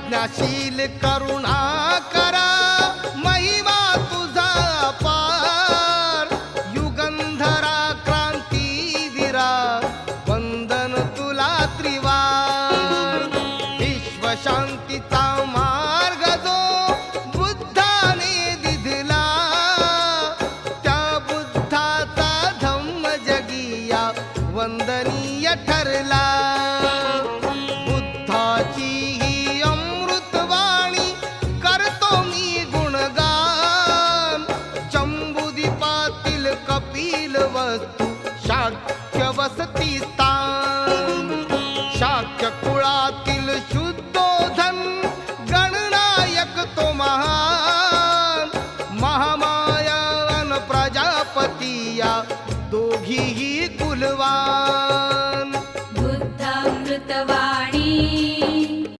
प्रज्ञाशील करुणा करा महिमा तुझा पार युगंधरा क्रांतीवीरा वंदन तुला त्रिवार विश्वशांतीचा मार्ग जो बुद्धाने दिधला त्या बुद्धाचा धम्म जगिया वंदनीय ठरला बुद्धाची ही अमृतवाणी करतो मी गुणगान जम्बूद्वीपातील कपिल वस्तू शाक्य वसती स्थान शाक्य कुळातील शुद्धोधन गणनायक तो महान महामाया अन प्रजापती या दोघीही